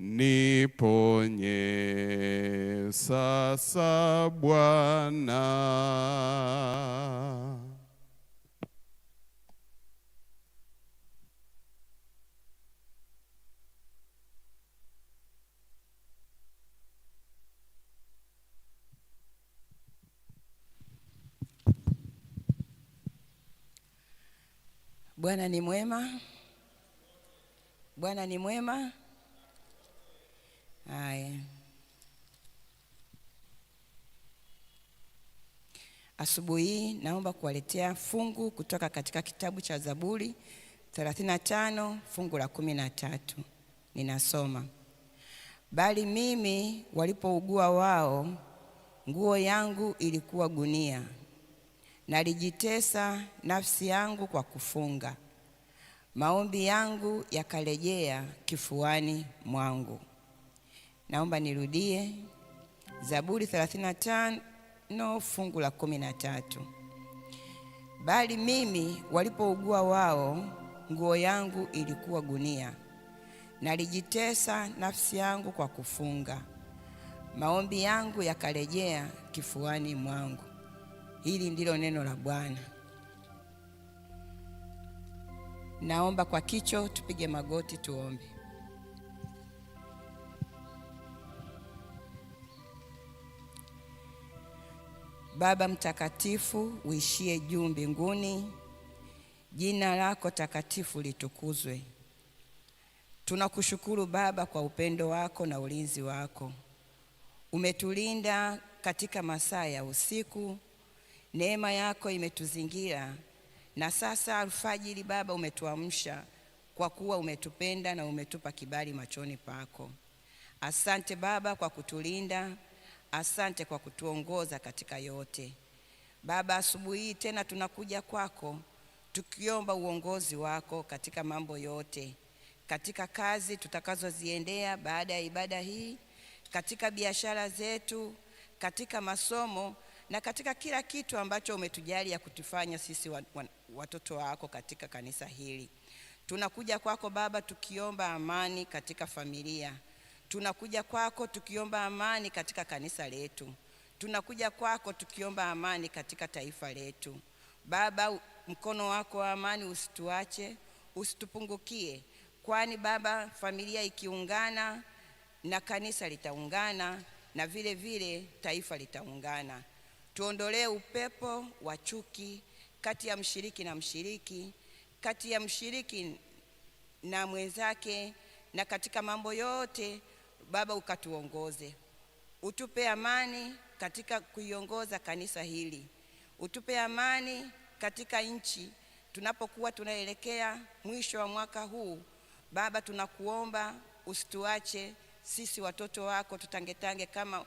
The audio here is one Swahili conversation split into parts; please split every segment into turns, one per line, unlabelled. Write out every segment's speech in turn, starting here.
niponye sasa Bwana.
Bwana ni mwema. Bwana ni mwema. Haya. Asubuhi hii naomba kuwaletea fungu kutoka katika kitabu cha Zaburi 35 fungu la 13. Ninasoma. Bali mimi walipougua wao, nguo yangu ilikuwa gunia. Nalijitesa nafsi yangu kwa kufunga. Maombi yangu yakarejea kifuani mwangu. Naomba nirudie. Zaburi 35 fungu la 13. Bali mimi walipougua wao, nguo yangu ilikuwa gunia. Nalijitesa nafsi yangu kwa kufunga. Maombi yangu yakarejea kifuani mwangu. Hili ndilo neno la Bwana. Naomba kwa kicho tupige magoti tuombe. Baba mtakatifu uishie juu mbinguni, jina lako takatifu litukuzwe. Tunakushukuru Baba kwa upendo wako na ulinzi wako. Umetulinda katika masaa ya usiku. Neema yako imetuzingira, na sasa alfajiri Baba umetuamsha, kwa kuwa umetupenda na umetupa kibali machoni pako. Asante Baba kwa kutulinda, asante kwa kutuongoza katika yote. Baba, asubuhi hii tena tunakuja kwako tukiomba uongozi wako katika mambo yote, katika kazi tutakazoziendea baada ya ibada hii, katika biashara zetu, katika masomo na katika kila kitu ambacho umetujalia kutufanya sisi watoto wako katika kanisa hili. Tunakuja kwako Baba tukiomba amani katika familia. Tunakuja kwako tukiomba amani katika kanisa letu. Tunakuja kwako tukiomba amani katika taifa letu. Baba, mkono wako wa amani usituache, usitupungukie, kwani Baba, familia ikiungana na kanisa litaungana, na vile vile taifa litaungana. Tuondolee upepo wa chuki kati ya mshiriki na mshiriki, kati ya mshiriki na mwenzake, na katika mambo yote Baba ukatuongoze. Utupe amani katika kuiongoza kanisa hili. Utupe amani katika nchi tunapokuwa tunaelekea mwisho wa mwaka huu. Baba, tunakuomba usituache sisi watoto wako tutangetange kama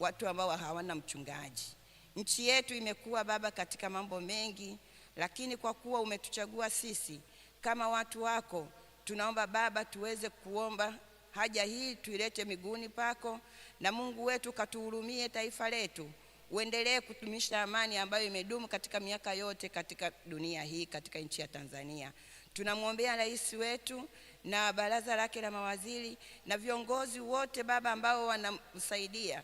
watu ambao hawana mchungaji. Nchi yetu imekuwa Baba katika mambo mengi, lakini kwa kuwa umetuchagua sisi kama watu wako, tunaomba Baba tuweze kuomba haja hii tuilete miguuni pako, na Mungu wetu katuhurumie taifa letu. Uendelee kutumisha amani ambayo imedumu katika miaka yote katika dunia hii, katika nchi ya Tanzania. Tunamwombea rais wetu na baraza lake la mawaziri na viongozi wote Baba ambao wanamsaidia.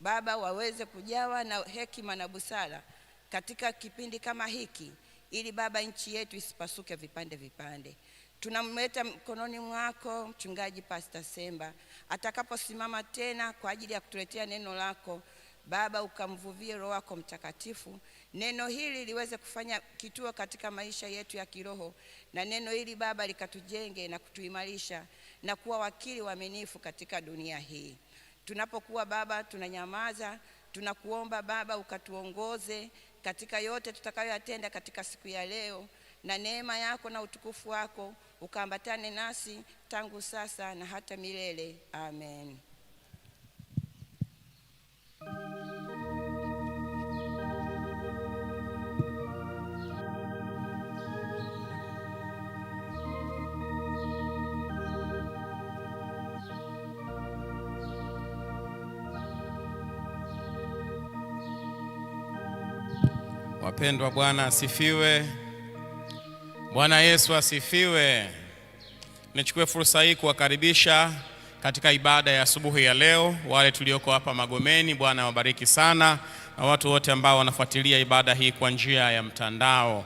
Baba, waweze kujawa na hekima na busara katika kipindi kama hiki, ili Baba nchi yetu isipasuke vipande vipande. Tunamleta mkononi mwako mchungaji Pastor Semba, atakaposimama tena kwa ajili ya kutuletea neno lako. Baba, ukamvuvie Roho wako Mtakatifu, neno hili liweze kufanya kituo katika maisha yetu ya kiroho, na neno hili Baba likatujenge na kutuimarisha na kuwa wakili waaminifu katika dunia hii. Tunapokuwa Baba tunanyamaza, tunakuomba Baba ukatuongoze katika yote tutakayoyatenda katika siku ya leo, na neema yako na utukufu wako ukaambatane nasi tangu sasa na hata milele. Amen.
Wapendwa, Bwana asifiwe. Bwana Yesu asifiwe. Nichukue fursa hii kuwakaribisha katika ibada ya asubuhi ya leo. Wale tulioko hapa Magomeni, Bwana wabariki sana, na watu wote ambao wanafuatilia ibada hii kwa njia ya mtandao.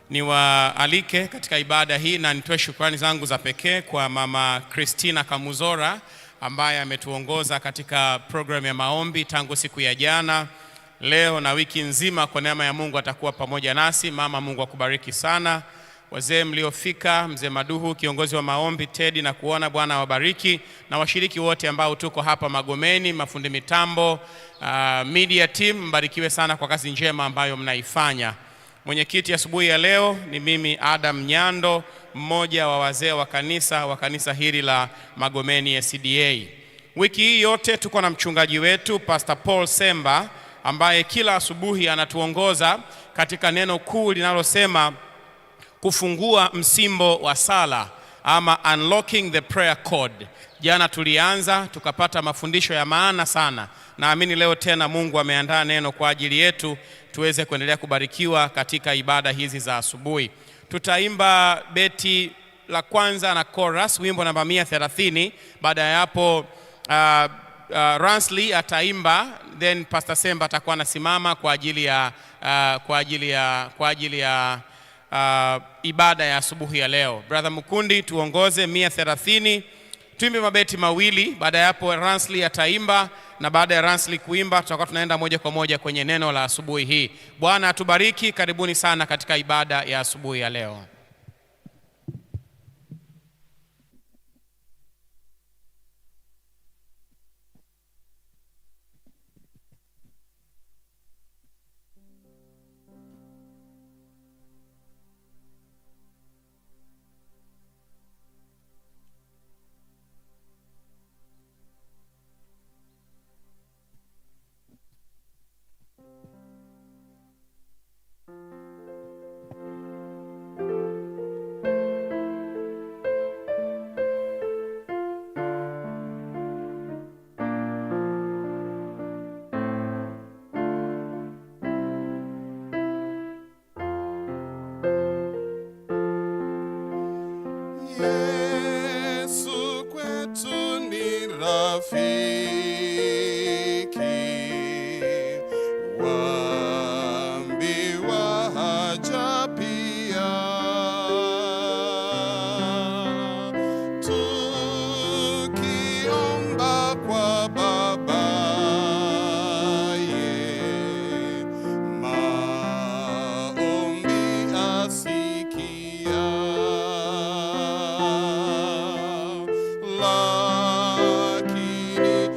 Niwaalike katika ibada hii na nitoe shukrani zangu za pekee kwa Mama Christina Kamuzora ambaye ametuongoza katika program ya maombi tangu siku ya jana, leo na wiki nzima. Kwa neema ya Mungu atakuwa pamoja nasi. Mama, Mungu akubariki sana. Wazee mliofika, Mzee Maduhu kiongozi wa maombi, Teddy na kuona, Bwana wabariki, na washiriki wote ambao tuko hapa Magomeni, mafundi mitambo, media team, mbarikiwe sana kwa kazi njema ambayo mnaifanya. Mwenyekiti asubuhi ya leo ni mimi Adam Nyando, mmoja wa wazee wa kanisa hili la Magomeni SDA. Wiki hii yote tuko na mchungaji wetu Pastor Paul Semba ambaye kila asubuhi anatuongoza katika neno kuu linalosema kufungua msimbo wa sala ama unlocking the prayer code. Jana tulianza tukapata mafundisho ya maana sana. Naamini leo tena Mungu ameandaa neno kwa ajili yetu tuweze kuendelea kubarikiwa katika ibada hizi za asubuhi. Tutaimba beti la kwanza na chorus, wimbo namba 130. Baada ya hapo Ransley ataimba, then Pastor Semba atakuwa anasimama kwa ajili ya ibada ya asubuhi ya leo. Brother Mukundi tuongoze 130. Tuimbe mabeti mawili, baada ya hapo Ransley ataimba, na baada ya Ransley kuimba tutakuwa tunaenda moja kwa moja kwenye neno la asubuhi hii. Bwana atubariki. Karibuni sana katika ibada ya asubuhi ya leo.
Yesu kwetu ni rafiki, waambiwa haja pia, tukiomba kwa babaye, maombi asikia. Lakini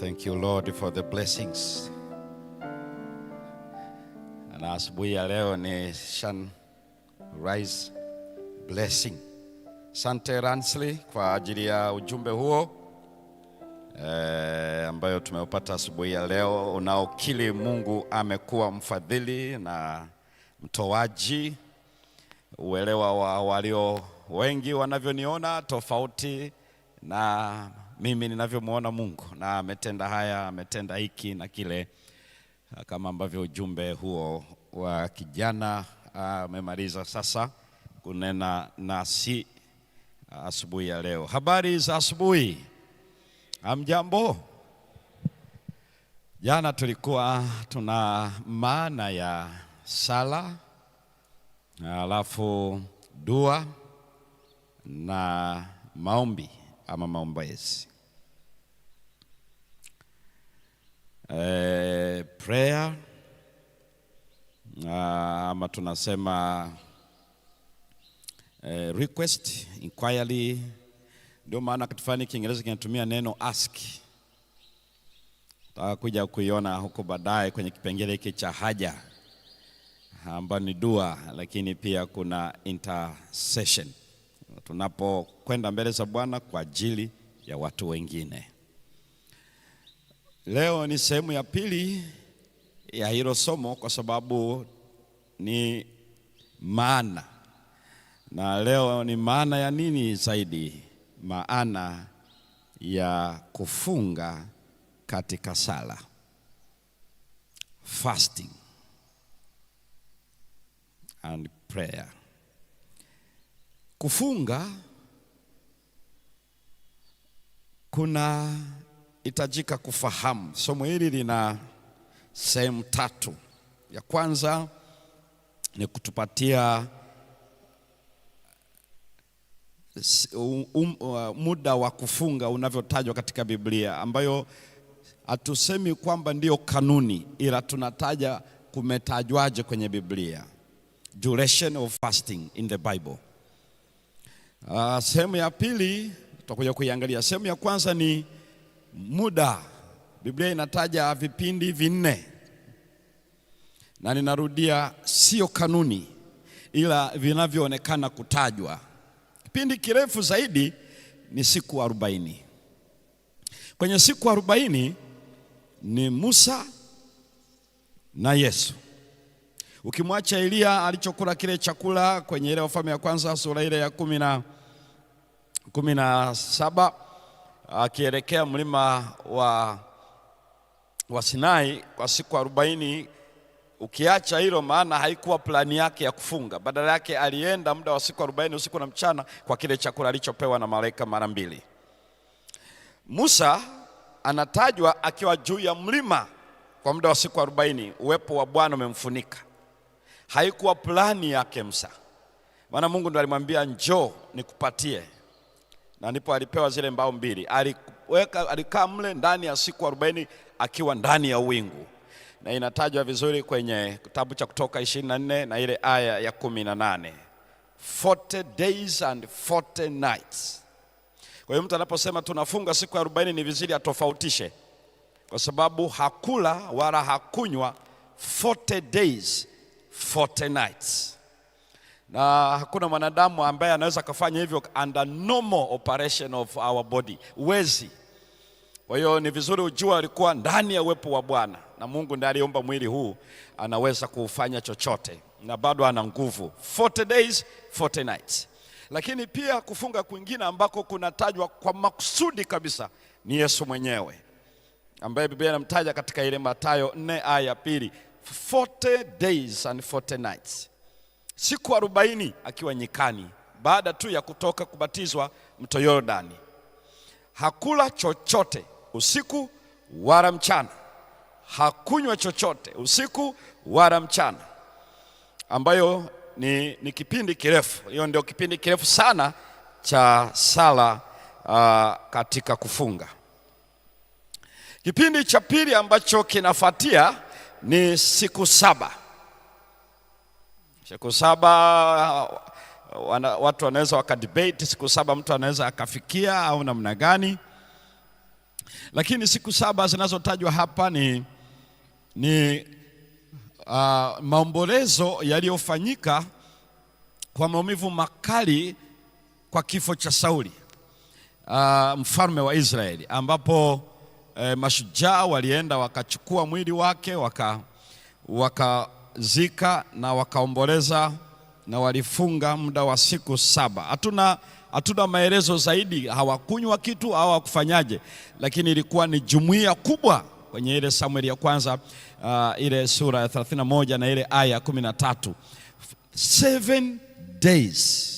Thank you Lord for the blessings. Na asubuhi ya leo ni sunrise blessing. Asante Ransley kwa ajili ya ujumbe huo ambayo tumeupata asubuhi ya leo, unaokili Mungu amekuwa mfadhili na mtoaji. Uelewa wa walio wengi wanavyoniona tofauti na mimi ninavyomuona Mungu, na ametenda haya, ametenda hiki na kile, kama ambavyo ujumbe huo wa kijana amemaliza sasa kunena nasi asubuhi ya leo. Habari za asubuhi, hamjambo? Jana tulikuwa tuna maana ya sala, alafu dua na maombi ama maombezi. Prayer ama tunasema request, inquiry. Ndio maana kitufani Kiingereza kinatumia neno ask. Tutakuja kuiona huko baadaye kwenye kipengele hiki cha haja ambayo ni dua, lakini pia kuna intercession tunapokwenda mbele za Bwana kwa ajili ya watu wengine. Leo ni sehemu ya pili ya hilo somo kwa sababu ni maana. Na leo ni maana ya nini zaidi? Maana ya kufunga katika sala. Fasting and prayer. Kufunga kuna hitajika kufahamu. Somo hili lina sehemu tatu. Ya kwanza ni kutupatia muda wa kufunga unavyotajwa katika Biblia, ambayo hatusemi kwamba ndio kanuni, ila tunataja kumetajwaje kwenye Biblia. Duration of fasting in the Bible. Sehemu ya pili tutakuja kuiangalia. Sehemu ya kwanza ni muda. Biblia inataja vipindi 4. Na ninarudia, sio kanuni ila vinavyoonekana kutajwa. Kipindi kirefu zaidi ni siku 40. Kwenye siku 40 ni Musa na Yesu. Ukimwacha Elia alichokula kile chakula kwenye ile Wafalme ya kwanza sura ile ya 17, akielekea mlima wa Sinai kwa siku 40. Ukiacha hilo, maana haikuwa plani yake ya kufunga, badala yake alienda muda wa siku 40 usiku na mchana kwa kile chakula alichopewa na malaika mara 2. Musa anatajwa akiwa juu ya mlima kwa muda wa siku 40, uwepo wa Bwana umemfunika. Haikuwa plani yake Musa, maana Mungu ndiye alimwambia njoo nikupatie, na ndipo alipewa zile mbao 2. Alikaa mle ndani ya siku 40 akiwa ndani ya wingu, na inatajwa vizuri kwenye kitabu cha Kutoka 24 na ile aya ya 18. 40 days and 40 nights. Kwa hiyo mtu anaposema tunafunga siku 40 ni vizuri atofautishe, kwa sababu hakula wala hakunywa 40 days 40 nights. Na hakuna mwanadamu ambaye anaweza kufanya hivyo under normal operation of our body. Uwezi. Kwa hiyo ni vizuri ujua alikuwa ndani ya uwepo wa Bwana, na Mungu ndiye aliumba mwili huu, anaweza kufanya chochote na bado ana nguvu. 40 days 40 nights. Lakini pia kufunga kwingine ambako kunatajwa kwa makusudi kabisa ni Yesu mwenyewe, ambaye Biblia inamtaja katika ile Mathayo 4 aya ya 2. 40 days and 40 nights. Siku 40 akiwa nyikani baada tu ya kutoka kubatizwa mto Yordani. Hakula chochote usiku wala mchana. Hakunywa chochote usiku wala mchana, ambayo ni kipindi kirefu. Hiyo ndio kipindi kirefu sana cha sala katika kufunga. Kipindi cha pili ambacho kinafuatia ni siku 7. Siku 7 watu wanaweza wakadebate siku 7 mtu anaweza akafikia au namna gani. Lakini siku saba zinazotajwa hapa ni maombolezo yaliyofanyika kwa maumivu makali kwa kifo cha Sauli, mfalme wa Israeli, ambapo mashujaa walienda wakachukua mwili wake wakazika na wakaomboleza na walifunga muda wa siku 7. Hatuna maelezo zaidi, hawakunywa kitu au hawakufanyaje, lakini ilikuwa ni jumuiya kubwa kwenye ile Samueli ya kwanza ile sura ya 31 na ile aya ya 13. 7 days.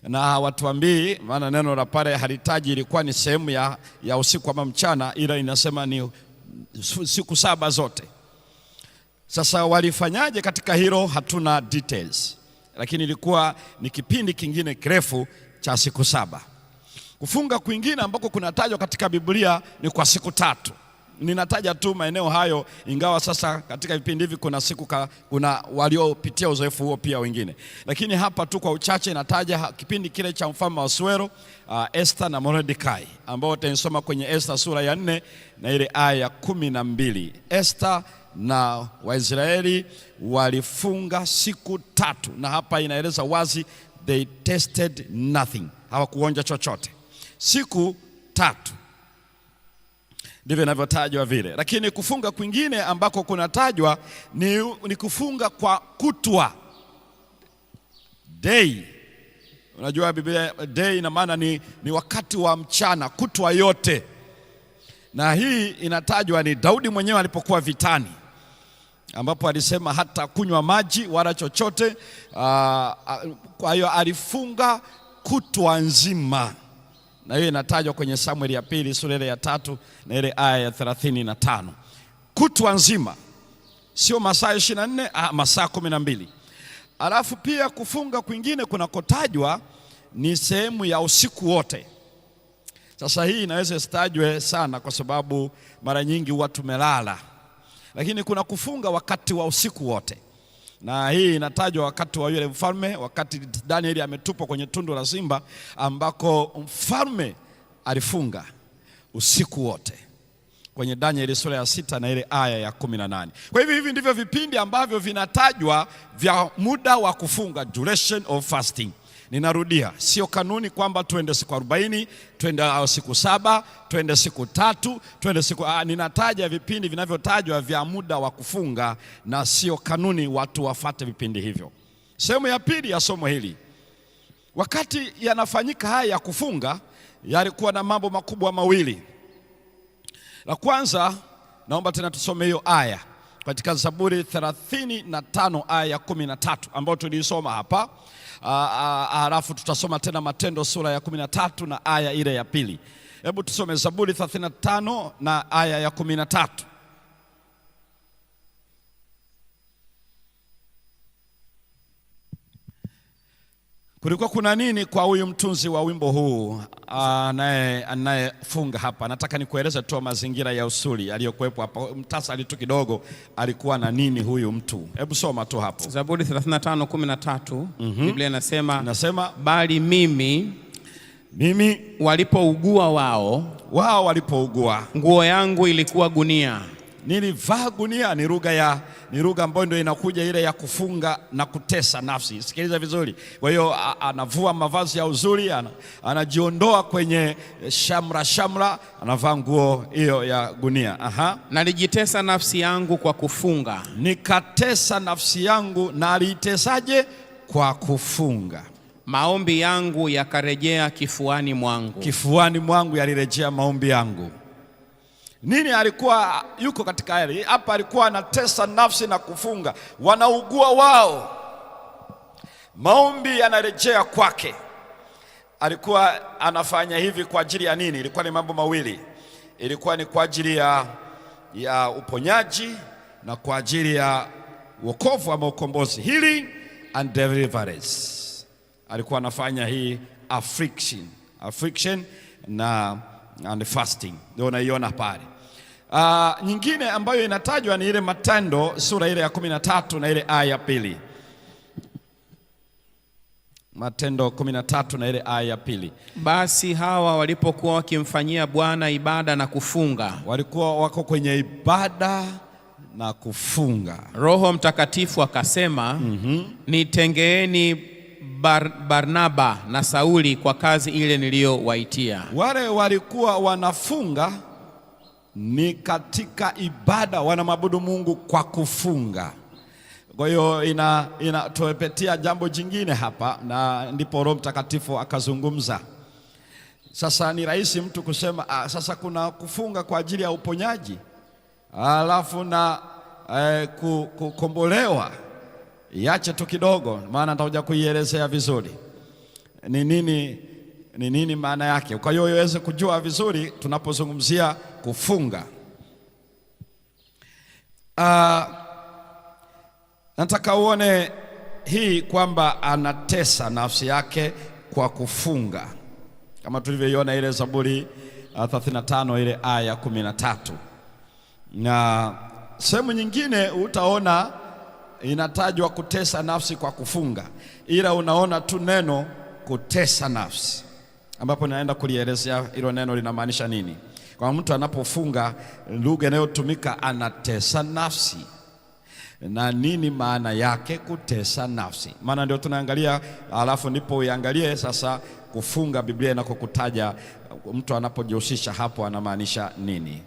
Na watuambii, maana neno la pale halitaji ilikuwa ni sehemu ya usiku ama mchana, ila inasema ni siku 7 zote. Sasa walifanyaje katika hilo hatuna details, lakini ilikuwa ni kipindi kingine kirefu cha siku 7. Kufunga kwingine ambako kunatajwa katika Biblia ni kwa siku 3. Ninataja tu maeneo hayo, ingawa sasa katika vipindi hivi kuna waliopitia uzoefu huo pia wengine, lakini hapa tu kwa uchache inataja kipindi kile cha mfalme wa Asuero, Esther na Mordekai, ambao tutasoma kwenye Esther sura ya 4 na ile aya ya 12. Esther na Waisraeli walifunga siku 3, na hapa inaeleza wazi they tasted nothing, hawakuonja chochote. Siku 3 ndivyo inavyotajwa vile. Lakini kufunga kwingine ambako kunatajwa ni kufunga kwa kutwa, day. Unajua Biblia day ina maana ni wakati wa mchana, kutwa yote. Na hii inatajwa ni Daudi mwenyewe alipokuwa vitani, ambapo alisema hata kunywa maji wala chochote. Kwa hiyo alifunga kutwa nzima, na hiyo inatajwa kwenye Samueli ya pili sura ya 3 na ile aya ya 35. Kutwa nzima, sio masaa 24, masaa 12. Alafu pia kufunga kwingine kunakotajwa ni sehemu ya usiku wote. Sasa hii inaweza isitajwe sana kwa sababu mara nyingi huwa tumelala, lakini kuna kufunga wakati wa usiku wote, na hii inatajwa wakati wa yule mfalme, wakati Danieli ametupwa kwenye tundu la simba, ambako mfalme alifunga usiku wote kwenye Danieli sura ya 6 na ile aya ya 18. Kwa hivyo hivi ndivyo vipindi ambavyo vinatajwa vya muda wa kufunga, duration of fasting. Ninarudia, sio kanuni kwamba tuende siku 40, tuende siku 7, tuende siku 3, tuende siku ninataja vipindi vinavyotajwa vya muda wa kufunga, na sio kanuni watu wafate vipindi hivyo. Sehemu ya pili ya somo hili, wakati yanafanyika haya ya kufunga, yalikuwa na mambo makubwa mawili. La kwanza, naomba tena tusome hiyo aya katika Zaburi 35 aya ya 13 ambayo tulisoma hapa. Halafu tutasoma tena Matendo sura ya 13 na aya ile ya 2. Hebu tusome Zaburi 35 na aya ya 13. Kulikuwa kuna nini kwa huyu mtunzi wa wimbo huu anayefunga hapa? Nataka nikueleze tu mazingira ya usuli aliyokuwepo hapa, mtasali tu kidogo. Alikuwa na nini huyu mtu? Hebu soma tu hapo
Zaburi 35:13. Biblia inasema bali mimi walipougua wao
walipougua,
nguo yangu ilikuwa gunia.
Nilivaa gunia. Ni lugha ambayo ndio inakuja ile ya kufunga na kutesa nafsi. Sikiliza vizuri. Kwa hiyo anavua mavazi ya uzuri, anajiondoa kwenye shamra, anavaa nguo hiyo ya gunia.
Nalijitesa nafsi yangu kwa kufunga.
Nikatesa nafsi yangu, na aliitesaje? Kwa kufunga.
Maombi yangu yakarejea kifuani mwangu.
Kifuani mwangu yalirejea maombi yangu. Nini alikuwa yuko katika hali hapa? Alikuwa anatesa nafsi na kufunga. Wanaugua wao, maombi yanarejea kwake. Alikuwa anafanya hivi kwa ajili ya nini? Ilikuwa ni mambo mawili. Ilikuwa ni kwa ajili ya uponyaji na kwa ajili ya wokovu ama ukombozi, healing and deliverance. Alikuwa anafanya hii affliction and fasting. Ndio unaiona pale. Nyingine ambayo inatajwa ni ile Matendo sura ile ya 13 na ile aya ya 2. Matendo 13 na ile aya ya pili.
Basi hawa walipokuwa wakimfanyia Bwana ibada na kufunga,
walikuwa wako kwenye ibada na kufunga,
Roho Mtakatifu akasema, nitengeeni Barnaba na Sauli kwa kazi ile niliyowaitia.
Wale walikuwa wanafunga ni katika ibada, wanamwabudu Mungu kwa kufunga. Kwa hiyo inatupetia jambo jingine hapa, na ndipo Roho Mtakatifu akazungumza. Sasa ni rahisi mtu kusema sasa kuna kufunga kwa ajili ya uponyaji alafu na kukombolewa. Iache tu kidogo, maana nitakuja kuielezea vizuri ni nini maana yake. Kwa hiyo uweze kujua vizuri tunapozungumzia kufunga. Nataka uone hii kwamba anatesa nafsi yake kwa kufunga, kama tulivyoiona ile Zaburi 35 ile aya 13. Na sehemu nyingine utaona inatajwa kutesa nafsi kwa kufunga, ila unaona tu neno kutesa nafsi, ambapo naenda kulielezea hilo neno linamaanisha nini. Kwa mtu anapofunga, lugha inayotumika anatesa nafsi, na nini maana yake kutesa nafsi? Maana ndio tunaangalia, alafu ndipo uangalie sasa kufunga Biblia inakokutaja mtu anapojihusisha hapo anamaanisha nini.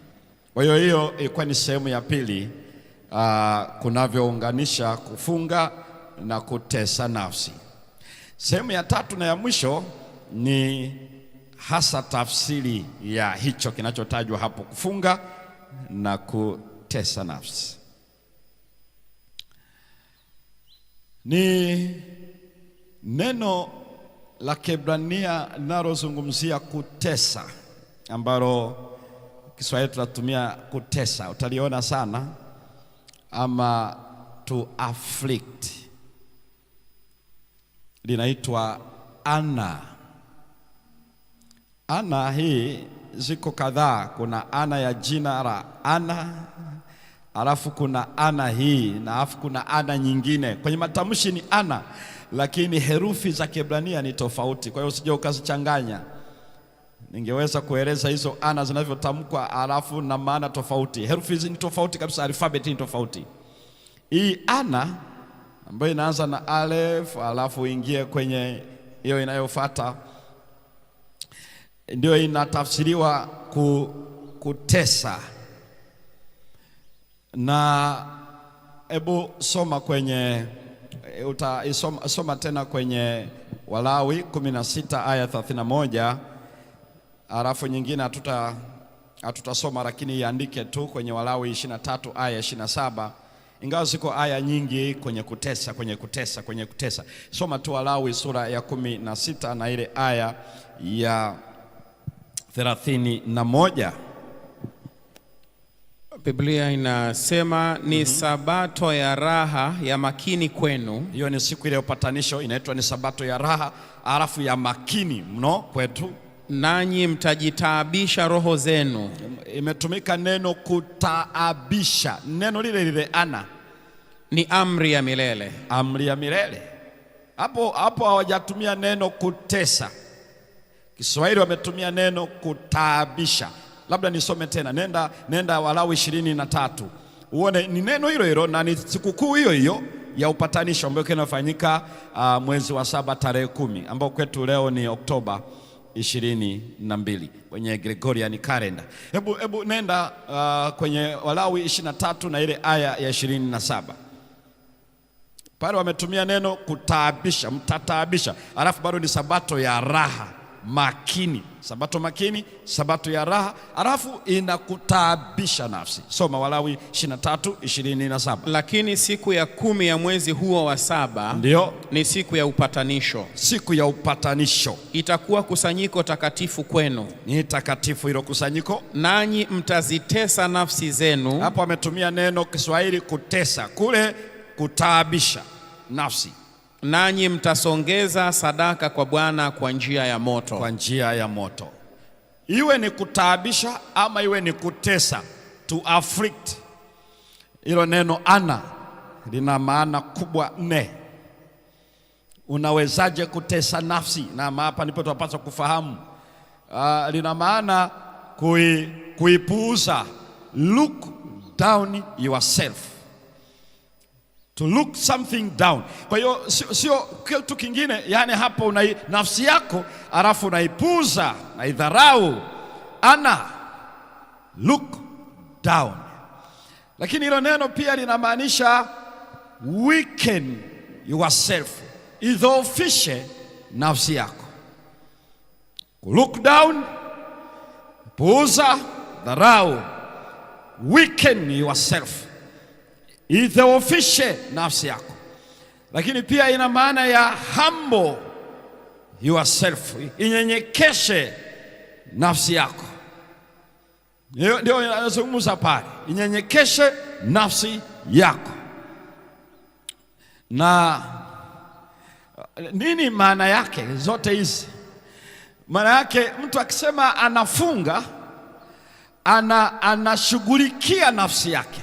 Kwa hiyo ilikuwa ni sehemu ya pili, kunavyounganisha kufunga na kutesa nafsi. Sehemu ya tatu na ya mwisho ni hasa tafsiri ya hicho kinachotajwa hapo, kufunga na kutesa nafsi. Ni neno la Kiebrania linalozungumzia kutesa, ambalo Kiswahili tunatumia kutesa, utaliona sana, ama to afflict. Linaitwa ana. Ana hii ziko kadhaa. Kuna ana ya jina la Ana, alafu kuna ana hii, na alafu kuna ana nyingine. Kwenye matamshi ni ana, lakini herufi za Kiebrania ni tofauti, kwa hiyo usije ukazichanganya. Ningeweza kueleza hizo ana zinavyotamkwa alafu na maana tofauti. Herufi hizi ni tofauti kabisa, alfabeti ni tofauti. Hii ana ambayo inaanza na alef alafu ingie kwenye hiyo inayofuata, ndio inatafsiriwa kutesa. Na hebu soma kwenye, soma tena kwenye Walawi 16 aya 31, alafu nyingine hatutasoma, lakini iandike tu kwenye Walawi 23 aya 27, ingawa ziko aya nyingi kwenye kutesa. Soma tu Walawi sura ya 16 na ile aya ya 31.
Biblia inasema ni sabato ya raha ya makini kwenu.
Hiyo ni siku ile ya upatanisho, inaitwa ni sabato ya raha alafu ya makini mno kwetu.
Nanyi mtajitaabisha roho zenu.
Imetumika neno kutaabisha, neno lile lile ana,
ni amri ya milele.
Amri ya milele. Hapo hawajatumia neno kutesa. Kiswahili wametumia neno kutaabisha. Labda nisome tena, nenda Walawi 23 uone ni neno hilo hilo, na ni sikukuu hiyo hiyo ya upatanisho ambayo inafanyika mwezi wa 7 tarehe 10, ambao kwetu leo ni Oktoba 22 kwenye Gregorian calendar. Hebu nenda kwenye Walawi 23 na ile aya ya 27. Pale wametumia neno kutaabisha, mtataabisha, alafu bado ni sabato ya raha makini, sabato makini, sabato ya raha, alafu inakutaabisha nafsi. Soma Walawi 23:27.
Lakini siku ya 10 ya mwezi huo wa 7
ndio
ni siku ya upatanisho.
Siku ya upatanisho
itakuwa kusanyiko takatifu kwenu.
Ni takatifu hilo kusanyiko.
Nanyi mtazitesa nafsi zenu.
Hapo ametumia neno Kiswahili kutesa, kule kutaabisha nafsi.
Nanyi mtasongeza sadaka kwa Bwana kwa njia ya moto.
Kwa njia ya moto. Iwe ni kutaabisha ama iwe ni kutesa, to afflict. Hilo neno ana lina maana kubwa 4. Unawezaje kutesa nafsi? Na hapa ndipo tunapaswa kufahamu lina maana kuipuuza. Look down yourself, to look something down. Kwa hiyo sio kitu kingine, yani hapo nafsi yako alafu unaipuuza, naidharau. Look down. Lakini hilo neno pia linamaanisha weaken yourself, idhoofishe nafsi yako. Look down, puuza, dharau. Weaken yourself, idhoofishe nafsi yako. Lakini pia ina maana ya humble yourself, inyenyekeshe nafsi yako. Ndio inazungumza pale, inyenyekeshe nafsi yako. Na nini maana yake zote hizi? Maana yake mtu akisema anafunga, anashughulikia nafsi yake.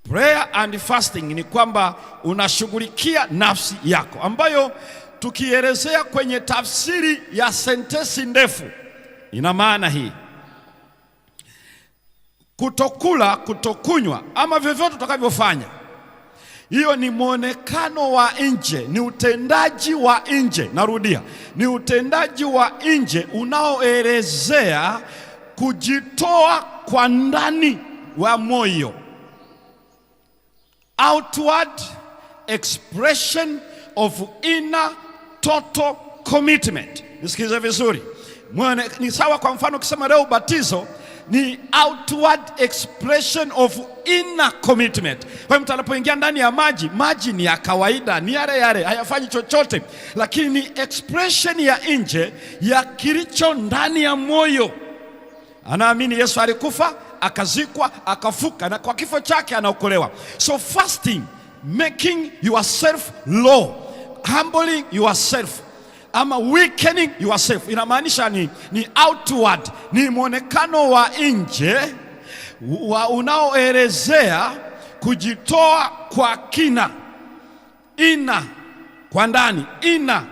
Prayer and fasting ni kwamba unashughulikia nafsi yako, ambayo tukielezea kwenye tafsiri ya sentensi ndefu ina maana hii: kutokula, kutokunywa, ama vyovyote utakavyofanya, hiyo ni mwonekano wa nje, ni utendaji wa nje. Narudia, ni utendaji wa nje unaoelezea kujitoa kwa ndani wa moyo, outward expression of inner total commitment. Nisikize vizuri, ni sawa. Kwa mfano ukisema leo ubatizo ni outward expression of inner commitment. Kwa mtu anapoingia ndani ya maji, maji ni ya kawaida, ni yale yale, hayafanyi chochote, lakini ni expression ya nje ya kilicho ndani ya moyo. Anaamini Yesu alikufa, akazikwa, akafuka, na kwa kifo chake anaokolewa. So fasting, making yourself low, humbling yourself, ama weakening yourself, inamaanisha ni outward, ni mwonekano wa nje unaoelezea kujitoa kwa kina, inner, kwa ndani, inner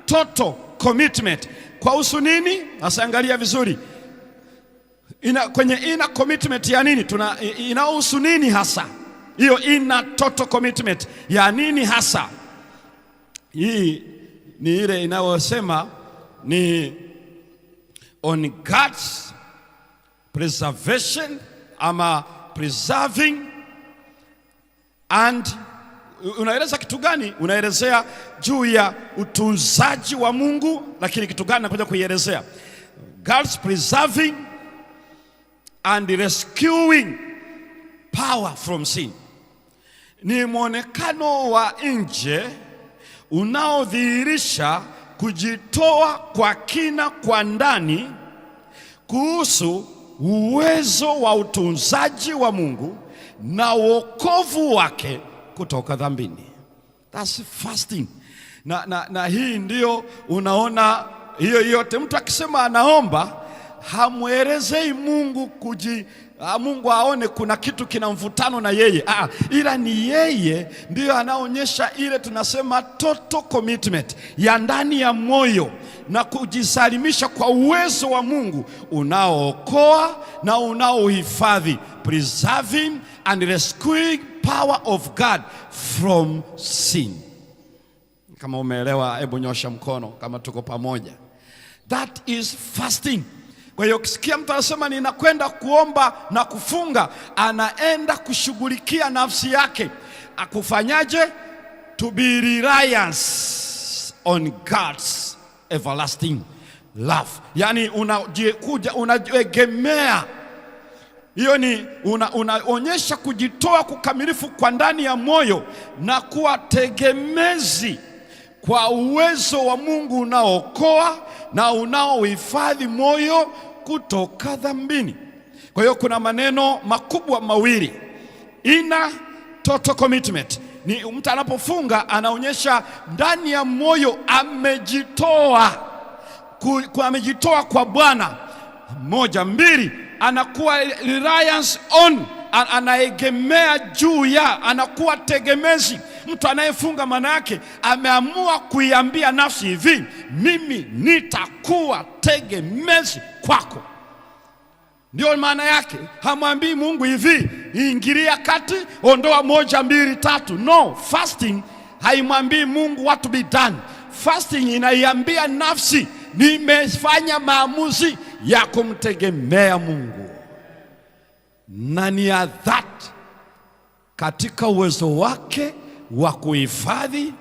total commitment. Kwa husu nini? Asangalia vizuri, kwenye inner commitment ya nini? Inahusu nini hasa? Hiyo inner total commitment ya nini hasa? Hii ni ile inayosema ni on God's preservation, ama preserving. And unaeleza kitu gani? Unaelezea juu ya utunzaji wa Mungu, lakini kitu gani nakuja kuielezea? God's preserving and rescuing power from sin. Ni mwonekano wa nje unaodhihirisha kujitoa kwa kina kwa ndani kuhusu uwezo wa utunzaji wa Mungu na wokovu wake kutoka dhambini. That's fasting. Na hii ndio unaona, hiyo yote mtu akisema anaomba hamwelezei Mungu Mungu aone kuna kitu kina mvutano na yeye, ila ni yeye ndiyo anaonyesha ile tunasema total commitment ya ndani ya moyo na kujisalimisha kwa uwezo wa Mungu unaookoa na unaohifadhi, preserving and rescuing power of God from sin. Kama umeelewa, hebu nyosha mkono kama tuko pamoja. That is fasting. Kwa hiyo ukisikia mtu anasema ninakwenda kuomba na kufunga, anaenda kushughulikia nafsi yake. Akufanyaje? To be reliance on God's everlasting love. Yani unajegemea. Hiyo ni unaonyesha kujitoa kukamilifu kwa ndani ya moyo na kuwa tegemezi kwa uwezo wa Mungu unaookoa na unaohifadhi moyo kutoka dhambini. Kwa hiyo kuna maneno makubwa mawili. Inner total commitment ni mtu anapofunga anaonyesha ndani ya moyo amejitoa kwa Bwana. Moja. Mbili, anakuwa reliance on anaegemea juu ya, anakuwa tegemezi. Mtu anayefunga maana yake ameamua kuiambia nafsi hivi, mimi nitakuwa tegemezi kwako. Ndio maana yake. Hamwambii Mungu hivi, ingilia kati, ondoa 1 2 3. No, fasting haimwambii Mungu what to be done. Fasting inaiambia nafsi, nimefanya maamuzi ya kumtegemea Mungu, na ni ya dhati katika uwezo wake wa kuhifadhi,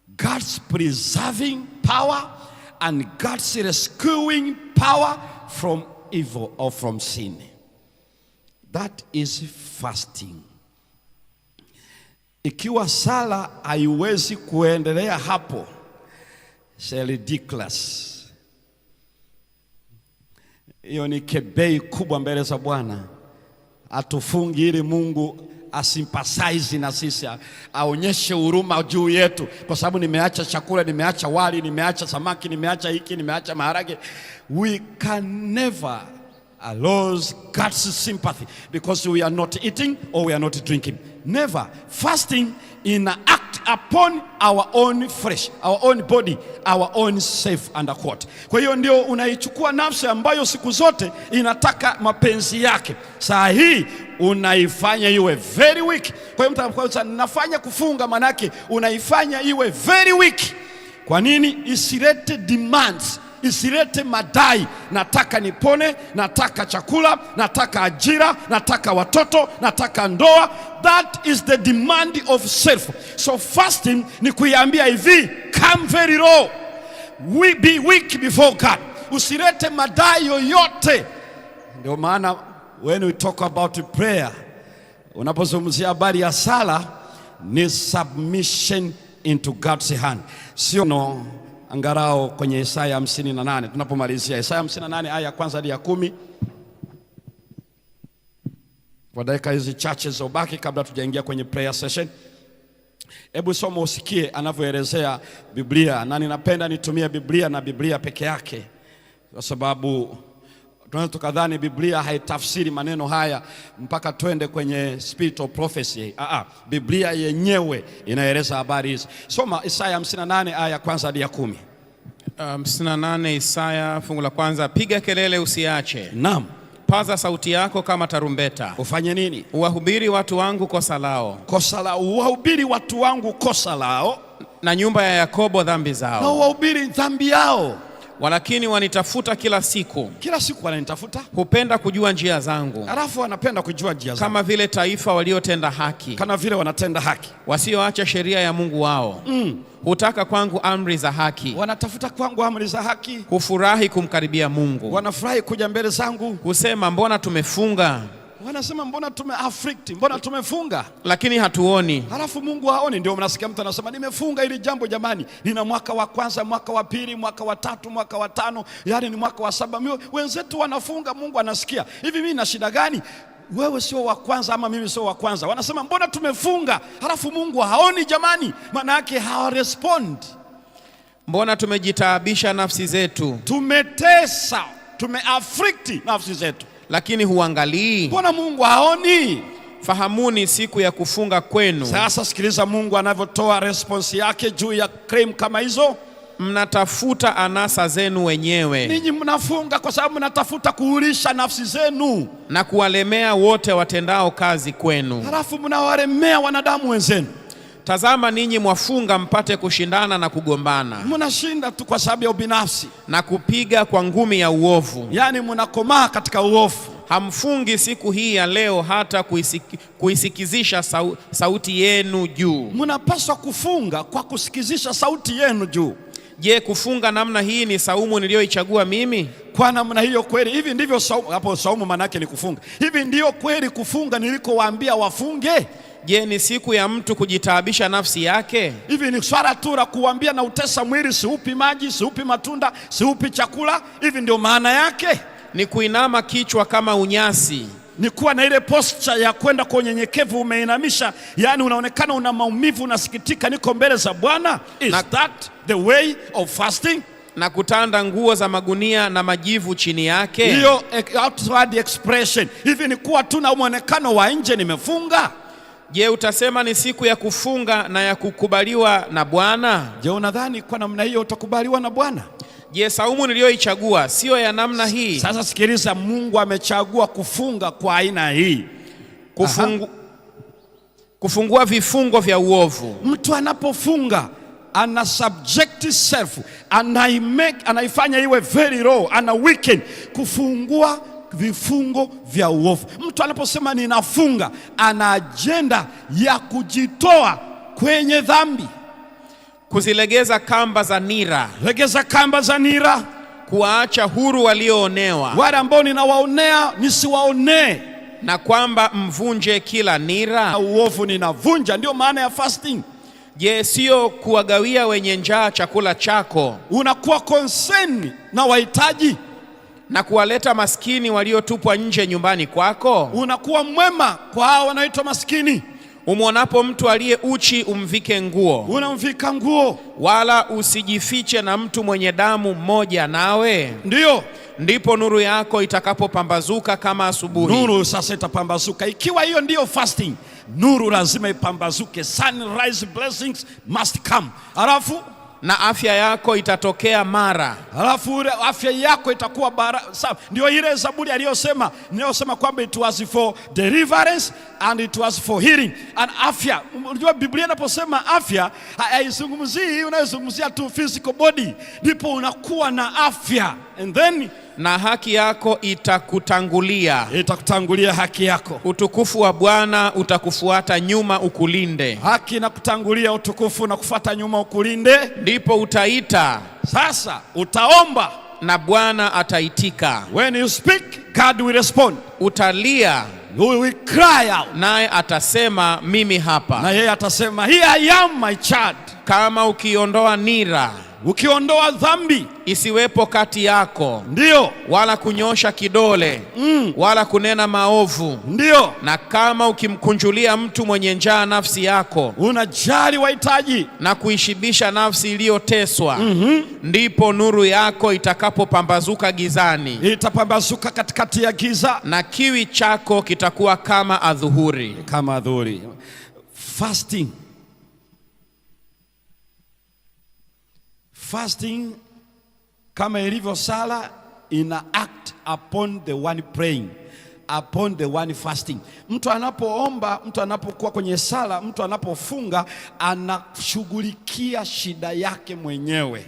God's preserving power and God's rescuing power from evil or from sin. That is fasting. Ikiwa sala haiwezi kuendelea hapo, it's ridiculous. Hiyo ni kebei kubwa mbele za Bwana. Atufungi ili Mungu asympathize na sisi, aonyeshe huruma juu yetu, kwa sababu nimeacha chakula, nimeacha wali, nimeacha samaki, nimeacha hiki, nimeacha maharage. We can never lose God's sympathy because we are not eating or we are not drinking. Never. Fasting enact upon our own flesh, our own body, our own self and quote. Kwa hiyo ndio unaichukua nafsi ambayo siku zote inataka mapenzi yake, saa hii unaifanya iwe very weak. Kwa hiyo mtu nafanya kufunga, manake unaifanya iwe very weak. Kwa nini? Isilete demands, isilete madai. Nataka nipone, nataka chakula, nataka ajira, nataka watoto, nataka ndoa. That is the demand of self. So fasting ni kuiambia hivi, come very low, we be weak before God. Usilete madai yoyote. Ndio maana when we talk about prayer, unapozungumzia habari ya sala, ni submission into God's hand. Sio no angarao kwenye Isaya 58. Tunapomalizia Isaya 58 aya ya kwanza hadi ya 10, kwa dakika hizi chache zobaki kabla tujaingia kwenye prayer session, hebu soma usikie anavyoelezea Biblia. Na ninapenda nitumie Biblia na Biblia peke yake, kwa sababu tunaweza tukadhani Biblia haitafsiri maneno haya mpaka twende kwenye spirit of prophecy. Biblia yenyewe inaeleza habari hizi. Soma Isaya 58 aya ya kwanza hadi ya 10.
58 Isaya fungu la kwanza. Piga kelele usiache.
Naam.
Paza sauti yako kama tarumbeta.
Ufanye nini?
Uwahubiri watu wangu kosa lao.
Kosa lao. Uwahubiri watu wangu kosa lao,
na nyumba ya Yakobo dhambi zao.
Na uwahubiri dhambi yao.
Walakini wanitafuta kila siku.
Kila siku wananitafuta.
Hupenda kujua njia zangu.
Alafu wanapenda kujua njia zangu.
Kama vile taifa waliotenda haki.
Kana vile wanatenda haki.
Wasioacha sheria ya Mungu wao. Hutaka kwangu amri za haki.
Wanatafuta kwangu amri za haki.
Hufurahi kumkaribia Mungu.
Wanafurahi kuja mbele zangu.
Husema mbona tumefunga?
Wanasema mbona tumeafflict, mbona tumefunga,
lakini hatuoni.
Halafu Mungu haoni. Ndio mnasikia mtu anasema nimefunga ili jambo, jamani, nina mwaka wa kwanza, mwaka wa pili, mwaka wa tatu, mwaka wa tano, yani ni mwaka wa 7. Wenzetu wanafunga, Mungu anasikia. Hivi mimi na shida gani? Wewe sio wa kwanza ama mimi sio wa kwanza. Wanasema mbona tumefunga, halafu Mungu haoni jamani. Maana yake hawarespond.
Mbona tumejitaabisha nafsi zetu,
tumetesa, tumeafflict nafsi zetu,
lakini huangalii.
Mbona Mungu haoni?
Fahamuni siku ya kufunga kwenu.
Sasa sikiliza Mungu anavyotoa response yake juu ya claim kama hizo.
Mnatafuta anasa zenu wenyewe.
Ninyi mnafunga kwa sababu mnatafuta kuulisha nafsi zenu
na kuwalemea wote watendao kazi kwenu.
Halafu mnawalemea wanadamu wenzenu.
Tazama ninyi mwafunga mpate kushindana na kugombana.
Mnashinda tu kwa sababu ya ubinafsi
na kupiga kwa ngumi ya uovu.
Yani mnakomaa katika uovu.
Hamfungi siku hii ya leo hata kuisikizisha sauti yenu juu.
Mnapaswa kufunga kwa kusikizisha sauti yenu juu.
Je, kufunga namna hii ni saumu niliyoichagua mimi?
Kwa namna hiyo kweli, hivi ndivyo saumu. Hapo saumu maana yake ni kufunga. Hivi ndio kweli kufunga nilikowaambia wafunge?
Je, ni siku ya mtu kujitaabisha nafsi yake?
Hivi ni swala tu la kuambia na utesa mwili, siupi maji, siupi matunda, siupi chakula? Hivi ndio maana yake?
Ni kuinama kichwa kama unyasi.
Ni kuwa na ile posture ya kwenda kwa unyenyekevu, umeinamisha, yani unaonekana una maumivu, unasikitika, niko mbele za Bwana. Is that the way of fasting?
na kutanda nguo za magunia na majivu chini yake.
Hiyo outward expression, hivi ni kuwa tu na muonekano wa nje nimefunga.
Je, utasema ni siku ya kufunga na ya kukubaliwa na Bwana?
Je, unadhani kwa namna hiyo utakubaliwa na Bwana?
Je, saumu niliyoichagua sio ya namna hii?
Sasa sikiliza, Mungu amechagua kufunga kwa aina hii.
Kufungua vifungo vya uovu.
Mtu anapofunga ana subject self, anaifanya iwe very raw, ana weekend kufungua vifungo vya uovu. Mtu anaposema ninafunga, ana agenda ya kujitoa kwenye dhambi,
kuzilegeza kamba za nira.
Legeza kamba za nira,
kuwaacha huru walioonewa.
Wale ambao ninawaonea nisiwaonee,
na kwamba mvunje kila nira.
Uovu ninavunja, ndio maana ya fasting.
Je, sio kuwagawia wenye njaa chakula chako?
Unakuwa concern na wahitaji,
na kuwaleta maskini waliotupwa nje nyumbani kwako?
Unakuwa mwema kwa hao wanaitwa maskini.
Umwonapo mtu aliye uchi umvike nguo,
unamvika nguo.
Wala usijifiche na mtu mwenye damu mmoja nawe.
Ndio
ndipo nuru yako itakapopambazuka kama asubuhi.
Nuru sasa itapambazuka. Ikiwa hiyo ndiyo fasting, nuru lazima ipambazuke. Sunrise blessings must come. Alafu
na afya yako itatokea mara.
Alafu afya yako itakuwa ndio ile Zaburi aliyosema, ninayosema kwamba it was for deliverance and it was for healing. And afya, unajua Biblia inaposema afya haizungumzii unayozungumzia tu physical body, ndipo unakuwa na afya. And then
na haki yako itakutangulia.
Itakutangulia haki yako.
Utukufu wa Bwana utakufuata nyuma ukulinde.
Haki na kutangulia, utukufu na kufuata nyuma ukulinde.
Ndipo utaita,
sasa utaomba,
na Bwana ataitika.
When you speak, God will respond.
Utalia,
you will cry out,
naye atasema mimi hapa.
Na yeye atasema here I am my child.
Kama ukiondoa nira,
ukiondoa dhambi
isiwepo kati yako,
ndio,
wala kunyosha kidole, wala kunena maovu,
ndio,
na kama ukimkunjulia mtu mwenye njaa nafsi yako,
unajali wahitaji,
na kuishibisha nafsi iliyoteswa, ndipo nuru yako itakapopambazuka gizani.
Itapambazuka katikati ya giza,
na kiwi chako kitakuwa kama adhuhuri.
Kama adhuhuri. Fasting kama ilivyo sala, ina act upon the one praying, upon the one fasting. Mtu anapoomba, mtu anapokuwa kwenye sala, mtu anapofunga, anashughulikia shida yake mwenyewe.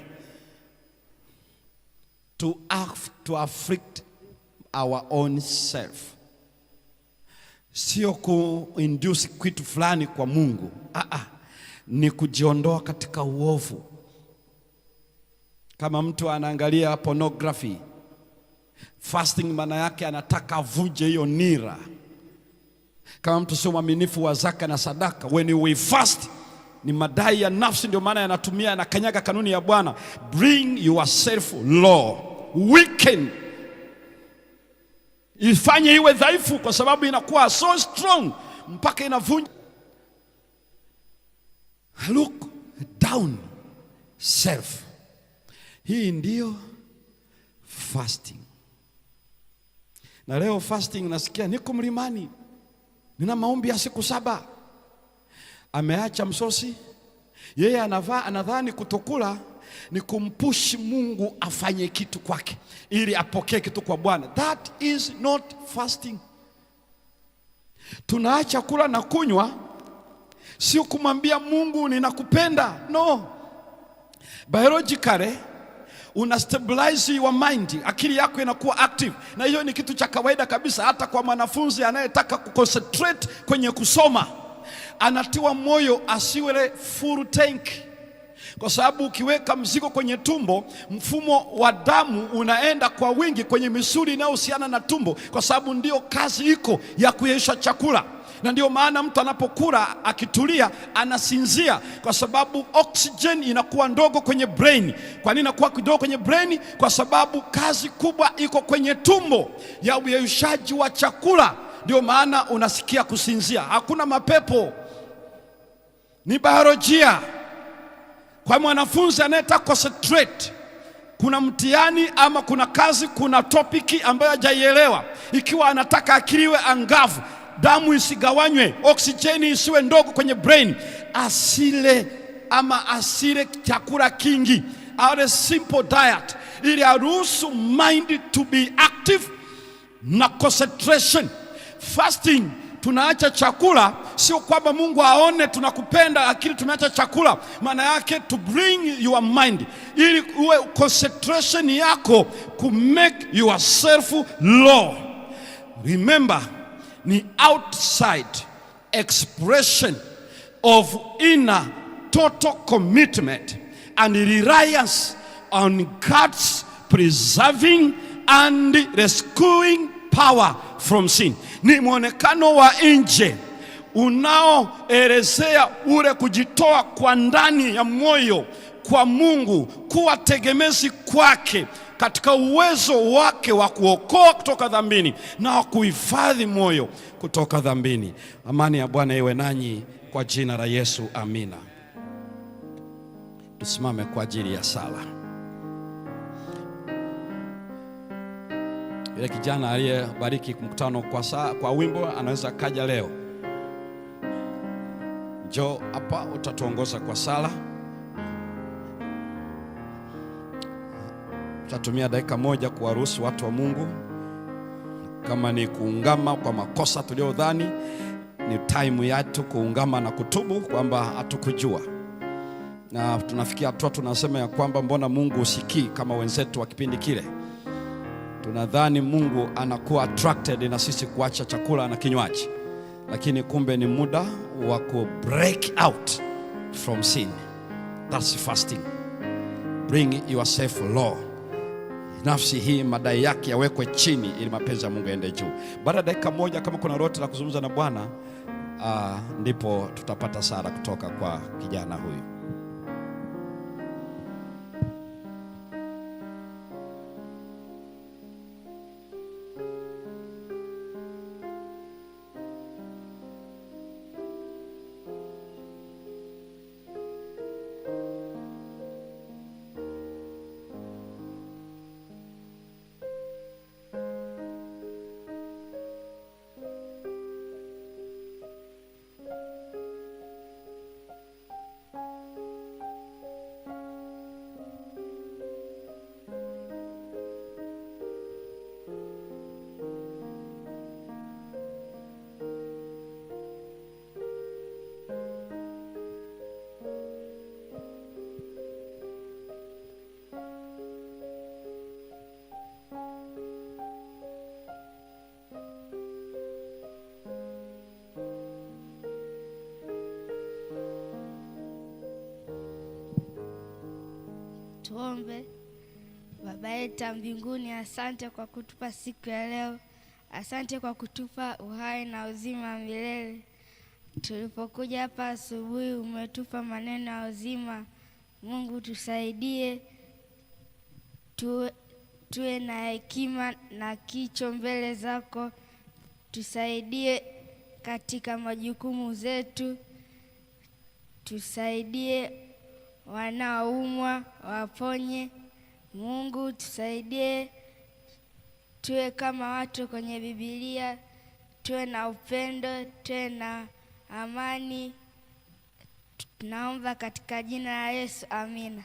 To afflict our own self, sio kuinduce kitu fulani kwa Mungu. Ni kujiondoa katika uovu. Kama mtu anaangalia pornography, fasting maana yake anataka avunje hiyo nira. Kama mtu sio mwaminifu wa zaka na sadaka, when we fast, ni madai ya nafsi, ndio maana yanatumia, anakanyaga kanuni ya Bwana. Bring yourself low, weaken, ifanye iwe dhaifu, kwa sababu inakuwa so strong mpaka inavunja. Look down self. Hii ndiyo fasting. Na leo fasting nasikia niko mlimani, nina maombi ya siku 7. Ameacha msosi, yeye anadhani kutokula ni kumpush Mungu afanye kitu kwake ili apokee kitu kwa Bwana. That is not fasting. Tunaacha kula na kunywa, sio kumwambia Mungu ninakupenda. No. Biologically una stabilize your mind, akili yako inakuwa active, na hiyo ni kitu cha kawaida kabisa. Hata kwa mwanafunzi anayetaka kuconcentrate kwenye kusoma, anatiwa moyo asiwe full tank, kwa sababu ukiweka mzigo kwenye tumbo, mfumo wa damu unaenda kwa wingi kwenye misuli inayohusiana na tumbo, kwa sababu ndio kazi iko ya kuyeyusha chakula. Na ndio maana mtu anapokula akitulia anasinzia, kwa sababu oxygen inakuwa ndogo kwenye brain. Kwa nini inakuwa kidogo kwenye brain? Kwa sababu kazi kubwa iko kwenye tumbo ya uyeyushaji wa chakula. Ndio maana unasikia kusinzia. Hakuna mapepo, ni biolojia. Kwa mwanafunzi anayetaka concentrate kuna mtihani ama kuna kazi, kuna topiki ambayo hajaielewa, ikiwa anataka akiliwe angavu, damu isigawanywe, oksijeni isiwe ndogo kwenye brain, asile chakula kingi, ale simple diet, ili aruhusu mind to be active na concentration. Fasting, tunaacha chakula, sio kwamba Mungu aone tunakupenda lakini tumeacha chakula. Maana yake to bring your mind, ili uwe concentration yako ku make yourself low. Remember, ni outside expression of inner total commitment and reliance on God's preserving and rescuing power from sin. Ni mwonekano wa nje unaoelezea ule kujitoa kwa ndani ya moyo kwa Mungu, kuwa tegemezi kwake katika uwezo wake wa kuokoa kutoka dhambini na kuhifadhi moyo kutoka dhambini. Amani ya Bwana iwe nanyi kwa jina la Yesu, amina. Tusimame kwa ajili ya sala. Yule kijana aliyebariki mkutano kwa wimbo anaweza kaja leo. Njoo hapa, utatuongoza kwa sala. Tutatumia dakika moja kuwaruhusu watu wa Mungu, kama ni kuungama kwa makosa tuliyodhani, ni time yetu kuungama na kutubu kwamba hatukujua. Na tunafikia hatua tunasema ya kwamba mbona Mungu usikii kama wenzetu wa kipindi kile. Tunadhani Mungu anakuwa attracted na sisi kuacha chakula na kinywaji, lakini kumbe ni muda wa ku break out from sin. That's fasting. Bring yourself low. Nafsi hii madai yake yawekwe chini ili mapenzi ya Mungu yaende juu. Baada ya dakika moja, kama kuna lolote la kuzungumza na Bwana, ndipo tutapata sala kutoka kwa kijana huyu.
Tuombe. Baba yetu mbinguni, asante kwa kutupa siku ya leo. Asante kwa kutupa uhai na uzima milele. Tulipokuja hapa asubuhi umetupa maneno ya uzima. Mungu tusaidie, tuwe na hekima na kicho mbele zako. Tusaidie katika majukumu zetu. Tusaidie wanaoumwa waponye. Mungu tusaidie, tuwe kama watu kwenye Biblia, tuwe na upendo, tuwe na amani. Tunaomba katika jina la Yesu, amina.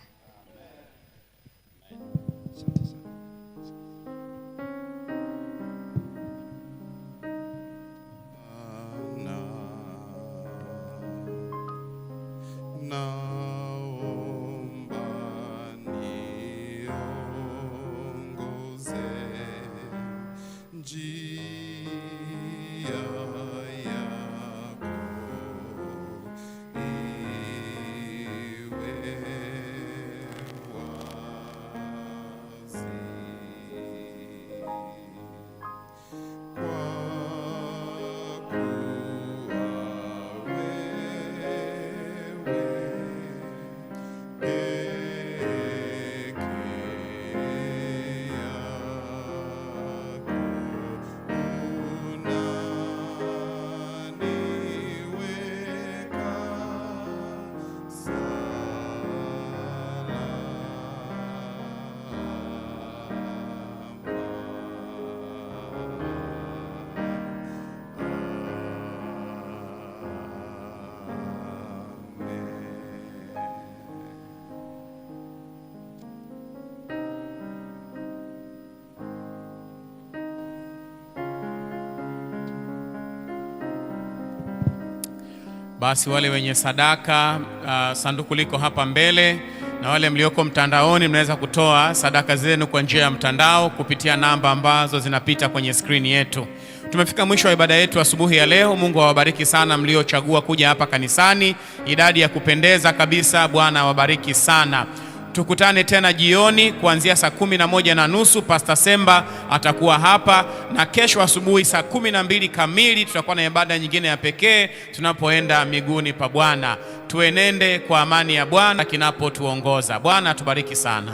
Basi wale wenye sadaka, sanduku liko hapa mbele, na wale mlioko mtandaoni mnaweza kutoa sadaka zenu kwa njia ya mtandao kupitia namba ambazo zinapita kwenye skrini yetu. Tumefika mwisho wa ibada yetu asubuhi ya leo. Mungu awabariki sana mliochagua kuja hapa kanisani, idadi ya kupendeza kabisa. Bwana awabariki sana. Tukutane tena jioni kuanzia saa 11:30. Pastor Semba atakuwa hapa, na kesho asubuhi saa 12 kamili tutakuwa na ibada nyingine ya pekee tunapoenda miguuni pa Bwana. Tuenende kwa amani ya Bwana kinapotuongoza. Bwana atubariki sana.